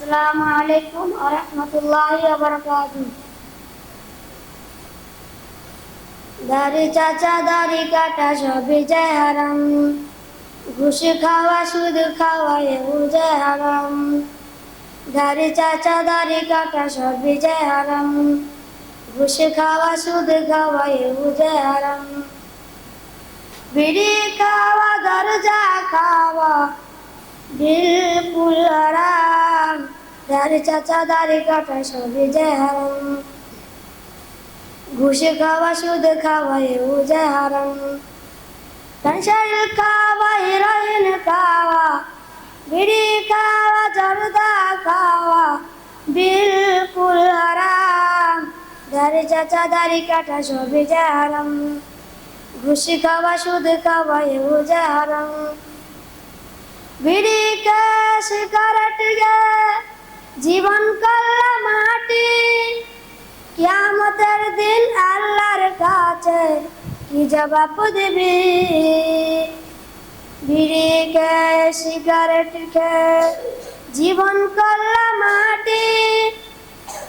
আসসালামু আলাইকুম ওয়া রাহমাতুল্লাহি ওয়া বারাকাতুহু। দাড়ি চাচা দাড়ি কাটা সবই যে হারাম, ঘুষ খাওয়া সুদ খাওয়া এও যে হারাম। দাড়ি চাচা দাড়ি কাটা সবই যে হারাম, ঘুষ খাওয়া সুদ খাওয়া এও যে হারাম। বিড়ি খাওয়া গাঁজা খাওয়া বিলকুল হারাম, দাড়ি চাচা দাড়ি কাটা সবই যে হারাম, ঘুষ খাওয়া সুদ খাওয়া এও যে হারাম। পেনশন খাওয়া হিরোইন খাওয়া বিড়ি খাওয়া জর্দা খাওয়া বিলকুল হারাম, দাড়ি চাচা দাড়ি কাটা সবই যে হারাম, ঘুষ খাওয়া সুদ খাওয়া এও যে হারাম। বিড়ি কে সিগারেট গে জীবন করলা মাটি, কিয়ামতের দিন আল্লাহর কাছে কি জবাব দিবি। বিড়ি কে সিগারেট কে জীবন করলা মাটি,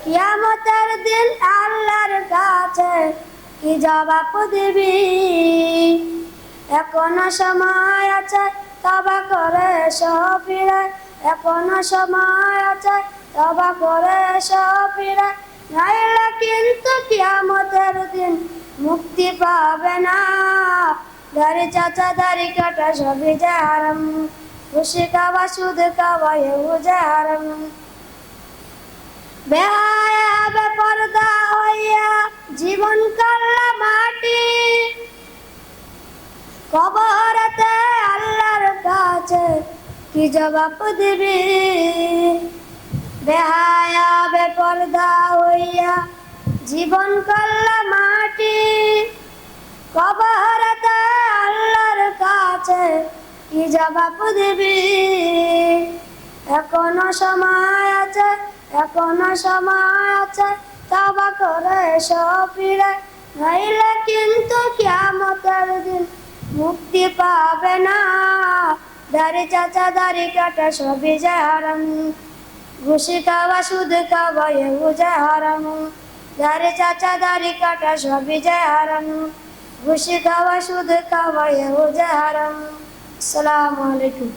কিয়ামতের দিন আল্লাহর কাছে কি জবাব দিবি। এখনো সময় আছে তওবা করে এসো ফিরে, এখনো সময় আছে তওবা করে এসো ফিরে, নাইলে কিন্তু কিয়ামতের দিন মুক্তি পাবে না। দাড়ি চাচা দাড়ি কাটা সবই যে হারাম, ঘুষ খাওয়া সুদ খাওয়া এও যে হারাম। বেহায়া বেপরদা হইয়া জীবন করলা মাটি, কবরেতে আল্লাহর কাছে কি জবাব দিবি। বেহায়া বেপরদা হইয়া জীবন করলা মাটি, কবরেতে আল্লাহর কাছে কি জবাব দিবি। এখনো সময় আছে, এখনো সময় আছে তওবা করে এসো ফিরে, নাইলে কিন্তু কিয়ামতের দিন মুক্তি পাবে না। দাড়ি চাচা দাড়ি কাটা সবই যে হারাম, ঘুষ খাওয়া সুদ খাওয়া এও যে হারাম। দাড়ি চাচা দাড়ি কাটা সবই যে হারাম, ঘুষ খাওয়া সুদ খাওয়া এও যে হারাম। আসসালামু আলাইকুম।